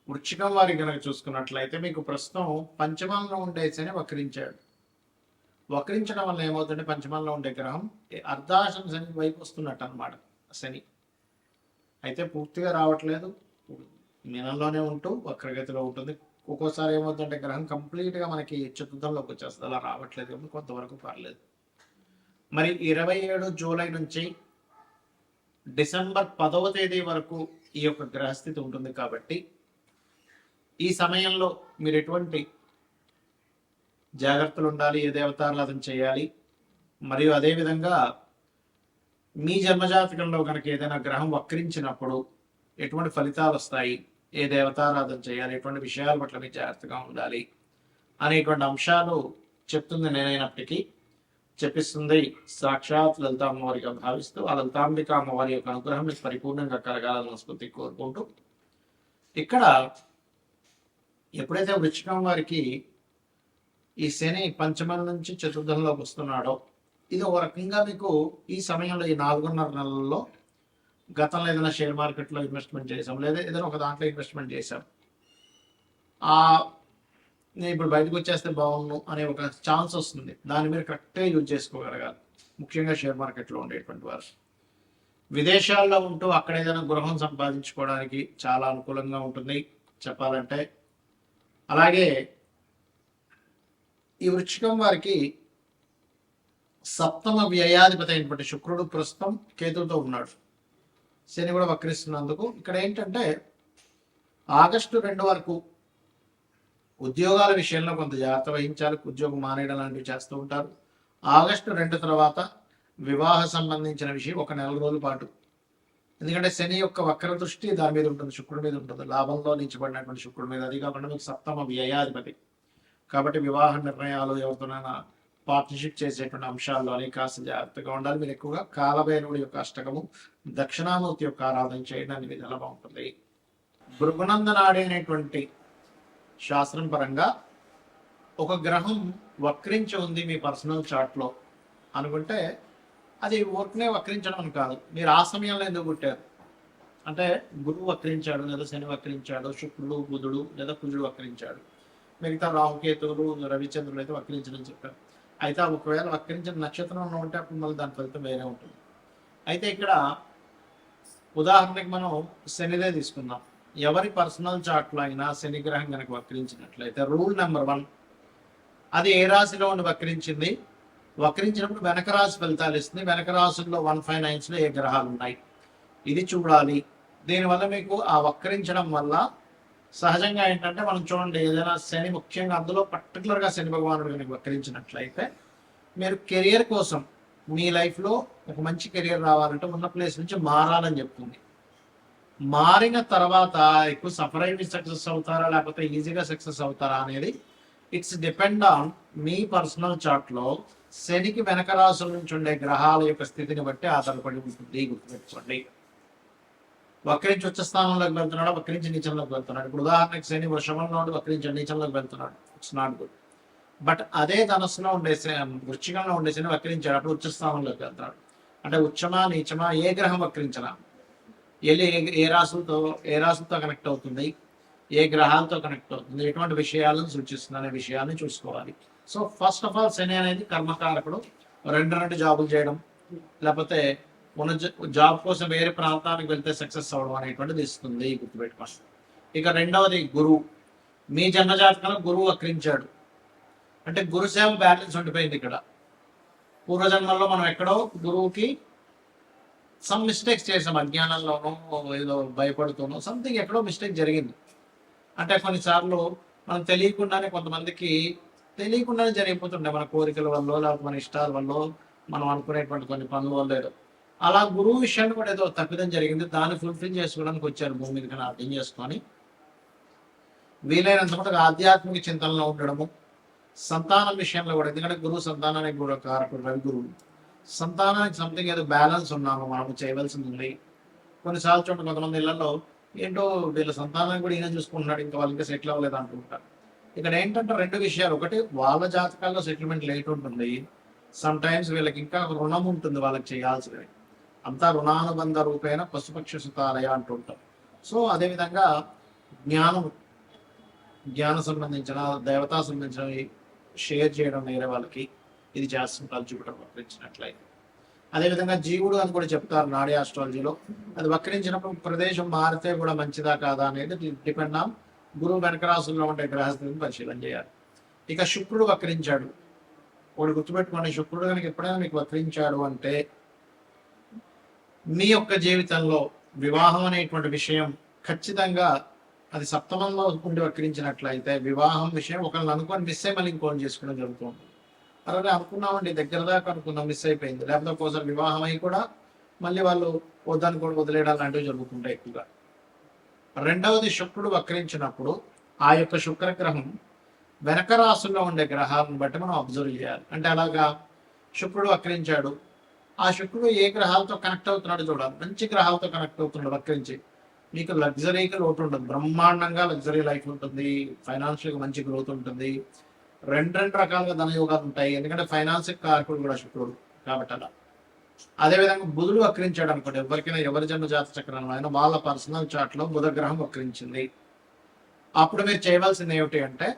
వృశ్చికం వారి కనుక చూసుకున్నట్లయితే మీకు ప్రస్తుతం పంచమంలో ఉండే శని వక్రించాడు. వక్రించడం వల్ల ఏమవుతుందంటే పంచమంలో ఉండే గ్రహం అర్ధాశం శని వైపు వస్తున్నట్టు అనమాట. శని అయితే పూర్తిగా రావట్లేదు, మీనంలోనే ఉంటూ వక్రగతిలో ఉంటుంది. ఒక్కోసారి ఏమవుతుందంటే గ్రహం కంప్లీట్గా మనకి చతుర్థంలోకి వచ్చేస్తుంది, అలా రావట్లేదు కాబట్టి కొంతవరకు పర్లేదు. మరి 27 జూలై నుంచి డిసెంబర్ 10వ తేదీ వరకు ఈ యొక్క గ్రహస్థితి ఉంటుంది కాబట్టి ఈ సమయంలో మీరు ఎటువంటి జాగ్రత్తలు ఉండాలి, ఏ దేవతారాధన చేయాలి, మరియు అదేవిధంగా మీ జన్మజాతకంలో కనుక ఏదైనా గ్రహం వక్రించినప్పుడు ఎటువంటి ఫలితాలు వస్తాయి, ఏ దేవతారాధన చేయాలి, ఎటువంటి విషయాల పట్ల మీరు జాగ్రత్తగా ఉండాలి అనేటువంటి అంశాలు చెప్తుంది నేనైనప్పటికీ చెప్పిస్తుంది సాక్షాత్ లలిత అమ్మవారిగా భావిస్తూ ఆ లలితాంబిక అమ్మవారి యొక్క అనుగ్రహం మీకు పరిపూర్ణంగా కలగాలని మనస్ఫూర్తి కోరుకుంటూ, ఇక్కడ ఎప్పుడైతే వృశ్చికం వారికి ఈ శని పంచమం నుంచి చతుర్థంలోకి వస్తున్నాడో ఇది ఒక రకంగా మీకు ఈ సమయంలో ఈ 4.5 నెలల్లో గతంలో ఏదైనా షేర్ మార్కెట్లో ఇన్వెస్ట్మెంట్ చేసాం, లేదా ఏదైనా ఒక దాంట్లో ఇన్వెస్ట్మెంట్ చేసాం, నేను ఇప్పుడు బయటకు వచ్చేస్తే బాగుండు అనే ఒక ఛాన్స్ వస్తుంది. దాన్ని మీరు కరెక్ట్గా యూజ్ చేసుకోగలగాలి, ముఖ్యంగా షేర్ మార్కెట్లో ఉండేటువంటి వారు. విదేశాల్లో ఉంటూ అక్కడ ఏదైనా గృహం సంపాదించుకోవడానికి చాలా అనుకూలంగా ఉంటుంది చెప్పాలంటే. అలాగే ఈ వృశ్చికం వారికి సప్తమ వ్యయాధిపతి అయినటువంటి శుక్రుడు ప్రస్తుతం కేతువుతో ఉన్నాడు, శని కూడా వక్రిస్తున్నందుకు ఇక్కడ ఏంటంటే ఆగస్టు 2 వరకు ఉద్యోగాల విషయంలో కొంత జాగ్రత్త వహించాలి, ఉద్యోగం మానేయడం లాంటివి చేస్తూ ఉంటారు. ఆగస్టు 2 తర్వాత వివాహ సంబంధించిన విషయం ఒక 4 రోజుల పాటు, ఎందుకంటే శని యొక్క వక్ర దృష్టి దాని మీద ఉంటుంది, శుక్రుడి మీద ఉంటుంది, లాభంలో నిలిచిపడినటువంటి శుక్రుడి మీద. అది కాకుండా మీకు సప్తమ వ్యయాధిపతి కాబట్టి వివాహ నిర్ణయాలు, ఎవరితోనైనా పార్ట్నర్షిప్ చేసేటువంటి అంశాల్లోని కాస్త జాగ్రత్తగా ఉండాలి. మీరు ఎక్కువగా కాలభైరవుడి యొక్క అష్టకము, దక్షిణామూర్తి యొక్క ఆరాధన చేయడం అనేది చాలా బాగుంటుంది. భృగునందనాడి అనేటువంటి శాస్త్రం పరంగా ఒక గ్రహం వక్రించి ఉంది మీ పర్సనల్ చార్ట్లో అనుకుంటే అది ఊరికనే వక్రించడం అని కాదు, మీరు ఆ సమయంలో ఎందుకు పుట్టారు అంటే గురువు వక్రించాడు, లేదా శని వక్రించాడు, శుక్రుడు బుధుడు లేదా కుజుడు వక్రించాడు, మిగతా రాహుకేతువులు రవిచంద్రులు అయితే వక్రించడం చెప్పారు. అయితే ఒకవేళ వక్రించిన నక్షత్రంలో ఉంటే అప్పుడు మళ్ళీ దాని ఫలితం వేరే ఉంటుంది. అయితే ఇక్కడ ఉదాహరణకి మనం శనిదే తీసుకుందాం. ఎవరి పర్సనల్ చార్ట్లో అయినా శని గ్రహం కనుక వక్రించినట్లయితే రూల్ నెంబర్ 1, అది ఏ రాశిలో ఉండి వక్రించింది, వక్రించినప్పుడు వెనక రాశి ఫలితాలు ఇస్తుంది, వెనక రాశుల్లో 1, 5, 9 ఏ గ్రహాలు ఉన్నాయి ఇది చూడాలి. దీనివల్ల మీకు ఆ వక్రించడం వల్ల సహజంగా ఏంటంటే మనం చూడండి, ఏదైనా శని ముఖ్యంగా అందులో పర్టికులర్గా శని భగవానుడు కనుక వక్రించినట్లయితే మీరు కెరియర్ కోసం మీ లైఫ్లో ఒక మంచి కెరియర్ రావాలంటే ఉన్న ప్లేస్ నుంచి మారాలని చెప్తుంది. మారిన తర్వాత ఎక్కువ సఫర్ అయ్యి సక్సెస్ అవుతారా లేకపోతే ఈజీగా సక్సెస్ అవుతారా అనేది ఇట్స్ డిపెండ్ ఆన్ మీ పర్సనల్ చార్ట్లో శనికి వెనక రాసుల నుంచి ఉండే గ్రహాల యొక్క స్థితిని బట్టి ఆధారపడి ఉంటుంది, గుర్తుపెట్టుకోండి. వక్రించి ఉచ్చ స్థానంలోకి వెళ్తున్నాడు, వక్రించి నీచంలోకి వెళ్తున్నాడు. ఇప్పుడు ఉదాహరణకి శని వృషభంలో ఉండి వక్రించి నీచంలోకి వెళ్తున్నాడు, ఇట్స్ నాట్ గుడ్. బట్ అదే ధనస్సులో ఉండే వృశ్చికంలో ఉండే శని వక్రించాడు, అప్పుడు ఉచ్చ స్థానంలోకి వెళ్తాడు. అంటే ఉచ్చమా నీచమా ఏ గ్రహం వక్రించనా, ఏ రాసులతో కనెక్ట్ అవుతుంది, ఏ గ్రహాలతో కనెక్ట్ అవుతుంది, ఎటువంటి విషయాలను సూచిస్తుంది అనే విషయాన్ని చూసుకోవాలి. సో ఫస్ట్ ఆఫ్ ఆల్ శని అనేది కర్మకారకుడు. 2 జాబులు చేయడం లేకపోతే ఉన్న జాబ్ కోసం వేరే ప్రాంతానికి వెళ్తే సక్సెస్ అవ్వడం అనేటువంటిది ఇస్తుంది, గుర్తుపెట్టుకోండి. ఇక రెండవది గురువు. మీ జన్మజాతకంలో గురువు వక్రించాడు అంటే గురుసేవ బ్యాలెన్స్ ఉండిపోయింది. ఇక్కడ పూర్వజన్మల్లో మనం ఎక్కడో గురువుకి సమ్ మిస్టేక్స్ చేసాం, అజ్ఞానంలోనో ఏదో భయపడుతూనో సంథింగ్ ఎక్కడో మిస్టేక్ జరిగింది. అంటే కొన్నిసార్లు మనం తెలియకుండానే కొంతమందికి తెలియకుండానే జరిగిపోతుండే, మన కోరికల వల్ల లేకపోతే మన ఇష్టాల వల్ల మనం అనుకునేటువంటి కొన్ని పనుల వల్ల ఏదో అలా గురువు విషయాన్ని కూడా ఏదో తప్పిదం జరిగింది, దాన్ని ఫుల్ఫిల్ చేసుకోవడానికి వచ్చారు భూమి మీద కానీ అర్థం చేసుకొని వీలైనంత మటుకు ఆధ్యాత్మిక చింతనలో ఉండడము. సంతానం విషయంలో కూడా, ఎందుకంటే గురువు సంతానానికి కూడా కారకుడు, రవి గురువు. సంతానానికి సంథింగ్ ఏదో బ్యాలెన్స్ ఉన్నాము మనము చేయవలసింది ఉంది. కొన్నిసార్లు చూడండి కొంతమంది ఇళ్లలో ఏంటో వీళ్ళ సంతానాన్ని కూడా ఈయన చూసుకుంటున్నాడు, ఇంకా వాళ్ళు ఇంకా సెటిల్ అవ్వలేదు అంటుంటారు. ఇక్కడ ఏంటంటే 2 విషయాలు, ఒకటి వాళ్ళ జాతకాల్లో సెటిల్మెంట్ లేట్ ఉంటుంది, సమ్ టైమ్స్ వీళ్ళకి ఇంకా రుణం ఉంటుంది వాళ్ళకి చేయాల్సినవి, అంతా రుణానుబంధ రూపేణ పశుపక్ష సుతాలయ అంటుంటాం. సో అదేవిధంగా జ్ఞానం, జ్ఞాన సంబంధించిన దేవతా సంబంధించినవి షేర్ చేయడం వేరే వాళ్ళకి ఇది చేస్తుంటారు జూపిటర్ వక్రించినట్లయితే. అదేవిధంగా జీవుడు అని కూడా చెప్తారు నాడీ ఆస్ట్రాలజీలో. అది వక్రించినప్పుడు ప్రదేశం మారితే కూడా మంచిదా కాదా అనేది డిపెండ్ ఆన్ గురువు వెనక రాసుల్లో ఉండే గ్రహస్థితిని పరిశీలన చేయాలి. ఇక శుక్రుడు వక్రించాడు, ఒకటి గుర్తుపెట్టుకోండి, శుక్రుడు కనుక ఎప్పుడైనా మీకు వక్రించాడు అంటే మీ యొక్క జీవితంలో వివాహం అనేటువంటి విషయం ఖచ్చితంగా అది సప్తమంలో ఉండి వక్రించినట్లయితే వివాహం విషయం ఒకరిని అనుకొని మిస్ అయ్యి మళ్ళీ ఇంకోటి చేసుకోవడం జరుగుతుంది. అలాగే అనుకున్నామండి, దగ్గర దాకా అనుకున్నాం, మిస్ అయిపోయింది. లేకపోతే ఒక్కోసారి వివాహం అయి కూడా మళ్ళీ వాళ్ళు వద్దని కూడా వదిలేయడం లాంటివి జరుగుతుంటాయి ఎక్కువగా. రెండవది, శుక్రుడు వక్రించినప్పుడు ఆ యొక్క శుక్రగ్రహం వెనక రాసుల్లో ఉండే గ్రహాలను బట్టి మనం అబ్జర్వ్ చేయాలి. అంటే అలాగా శుక్రుడు వక్రించాడు, ఆ శుక్రుడు ఏ గ్రహాలతో కనెక్ట్ అవుతున్నాడు చూడాలి. మంచి గ్రహాలతో కనెక్ట్ అవుతున్నాడు వక్రించి, మీకు లగ్జరీకి లోటు ఉంటుంది, బ్రహ్మాండంగా లగ్జరీ లైఫ్ ఉంటుంది, ఫైనాన్షియల్గా మంచి గ్రోత్ ఉంటుంది, రెండు రకాలుగా ధనయోగాలు ఉంటాయి. ఎందుకంటే ఫైనాన్స్ కారకుడు కూడా శుక్రుడు కాబట్టి అలా. అదేవిధంగా బుధుడు వక్రించాడు అనుకోండి, ఎవరికైనా ఎవరి జన్మ జాత చక్రంలో అయినా వాళ్ళ పర్సనల్ చార్ట్లో బుధ గ్రహం వక్రించింది, అప్పుడు మీరు చేయవలసింది ఏమిటి అంటే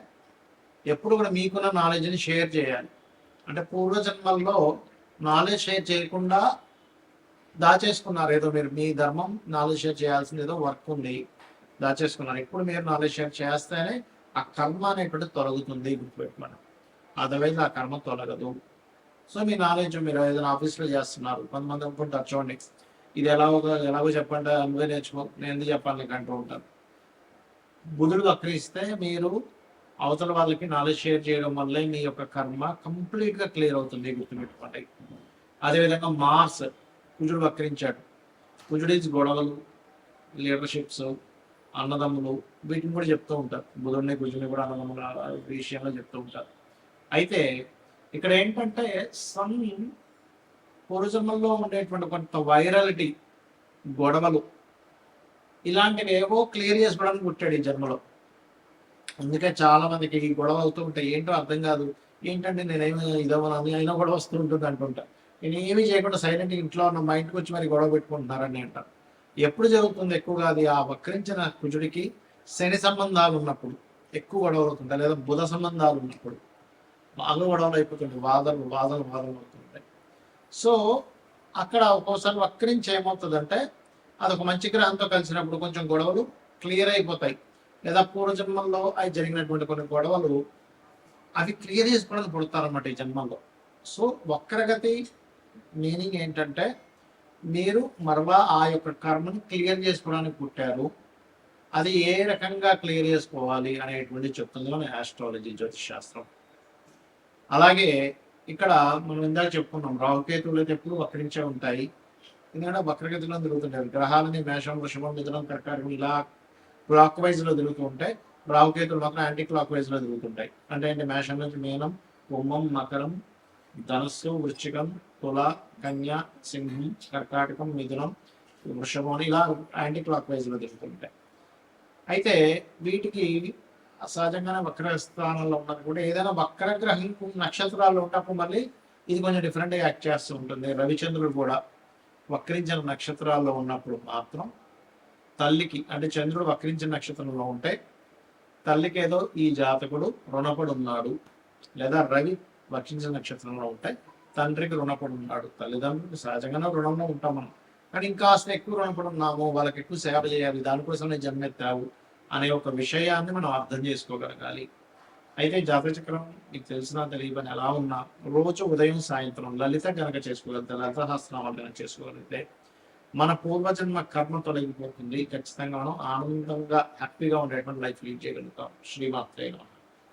ఎప్పుడు కూడా మీకున్న నాలెడ్జ్ని షేర్ చేయాలి. అంటే పూర్వజన్మల్లో నాలెడ్జ్ షేర్ చేయకుండా దాచేసుకున్నారు, ఏదో మీరు మీ ధర్మం నాలెడ్జ్ షేర్ చేయాల్సింది ఏదో వర్క్ ఉంది దాచేసుకున్నారు. ఇప్పుడు మీరు నాలెడ్జ్ షేర్ చేస్తేనే ఆ కర్మ అనేటువంటి తొలగుతుంది, గుర్తుపెట్టుకోండి. అదర్వైజ్ ఆ కర్మ తొలగదు. సో మీ నాలెడ్జ్ మీరు ఏదైనా ఆఫీస్లో చేస్తున్నారు, కొంతమంది అనుకుంటారు చూడండి ఇది ఎలాగో చెప్పండి నువ్వే నేర్చుకో, నేను ఎందుకు చెప్పాలి నీకు అంటూ ఉంటారు. బుధుడు వక్రిస్తే మీరు అవతల వాళ్ళకి నాలెడ్జ్ షేర్ చేయడం వల్లే మీ యొక్క కర్మ కంప్లీట్గా క్లియర్ అవుతుంది, గుర్తుపెట్టుకోండి. అదేవిధంగా మార్స్, కుజుడు వక్రించాడు. కుజుడు ఈజ్ గొడవలు, లీడర్షిప్స్, అన్నదమ్ములు, వీటిని కూడా చెప్తూ ఉంటారు. బుధుడిని కుజుడిని కూడా అన్నదమ్ముల విషయంలో చెప్తూ ఉంటారు. అయితే ఇక్కడ ఏంటంటే సన్ పూర్వజన్మల్లో ఉండేటువంటి కొంత వైరాలిటీ, గొడవలు, ఇలాంటివి ఏవో క్లియర్ చేసుకోవడానికి పుట్టాడు ఈ జన్మలో. అందుకే చాలా మందికి ఈ గొడవ అవుతూ ఉంటాయి, ఏంటో అర్థం కాదు, ఏంటంటే నేనేమి ఇదవని అయినా గొడవ వస్తూ ఉంటుంది అంటుంటా. నేను ఏమీ చేయకుండా సైలెంట్గా ఇంట్లో ఉన్న మా ఇంటికి వచ్చి మరి గొడవ పెట్టుకుంటున్నారని అంటారు. ఎప్పుడు జరుగుతుంది ఎక్కువగా అది ఆ వక్రించిన కుజుడికి శని సంబంధాలు ఉన్నప్పుడు ఎక్కువ గొడవలు అవుతుంటాయి, లేదా బుధ సంబంధాలు ఉన్నప్పుడు బాగా గొడవలు అయిపోతుంటాయి, వాదనలు అవుతుంటాయి. సో అక్కడ ఒక్కోసారి వక్రించి ఏమవుతుందంటే అదొక మంచి గ్రహంతో కలిసినప్పుడు కొంచెం గొడవలు క్లియర్ అయిపోతాయి, లేదా పూర్వజన్మల్లో అవి జరిగినటువంటి కొన్ని గొడవలు అవి క్లియర్ చేసుకోవడానికి పుడతారన్నమాట ఈ జన్మల్లో. సో వక్రగతి మీనింగ్ ఏంటంటే మీరు మరలా ఆ యొక్క కర్మను క్లియర్ చేసుకోవడానికి పుట్టారు, అది ఏ రకంగా క్లియర్ చేసుకోవాలి అనేటువంటి చెప్తుంది మన ఆస్ట్రాలజీ, జ్యోతిష్ శాస్త్రం. అలాగే ఇక్కడ మనం ఇందాక చెప్పుకున్నాం రాహుకేతువులు అయితే ఎప్పుడు వక్రించే ఉంటాయి, ఎందుకంటే వక్రగతిలో తిరుగుతుంటారు. గ్రహాలని మేషం, వృషభం, మిథునం, కర్కాటకం ఇలా క్లాక్ వైజ్లో తిరుగుతూ ఉంటాయి, రాహుకేతువులు మాత్రం యాంటీ క్లాక్ వైజ్లో తిరుగుతుంటాయి. అంటే ఏంటి, మేషం నుంచి మీనం, కుంభం, మకరం, ధనస్సు, వృశ్చికం, తుల, కన్య, సింహం, కర్కాటకం, మిథునం, వృషభం ఇలా యాంటీ క్లాక్ వైజ్లో తిరుగుతుంటాయి. అయితే వీటికి సహజంగానే వక్ర స్థానంలో ఉన్నది కూడా ఏదైనా వక్రగ్రహం నక్షత్రాలు ఉన్నప్పుడు మళ్ళీ ఇది కొంచెం డిఫరెంట్గా యాక్ట్ చేస్తూ ఉంటుంది. రవిచంద్రుడు కూడా వక్రించిన నక్షత్రాల్లో ఉన్నప్పుడు మాత్రం తల్లికి, అంటే చంద్రుడు వక్రించిన నక్షత్రంలో ఉంటే తల్లికి ఏదో ఈ జాతకుడు రుణపడి ఉన్నాడు, లేదా రవి వక్రించిన నక్షత్రంలో ఉంటే తండ్రికి రుణపడి ఉన్నాడు. తల్లిదండ్రులకు సహజంగానే రుణంలో ఉంటాం మనం, కానీ ఇంకాస్త ఎక్కువ రుణపడి ఉన్నాము, వాళ్ళకి ఎక్కువ సేవ చేయాలి, దానికోసమే జన్మెత్తావు అనే ఒక విషయాన్ని మనం అర్థం చేసుకోగలగాలి. అయితే జాతచక్రం మీకు తెలిసినా తెలియని ఎలా ఉన్నా రోజు ఉదయం సాయంత్రం లలిత గనక చేసుకోగలిగితే, లలిత సహస్రనామాలు గనక చేసుకోగలిగితే మన పూర్వజన్మ కర్మ తొలగిపోతుంది. ఖచ్చితంగా మనం ఆనందంగా హ్యాపీగా ఉండేటువంటి లైఫ్ లీడ్ చేయగలుగుతాం. శ్రీమాత్రే నమః.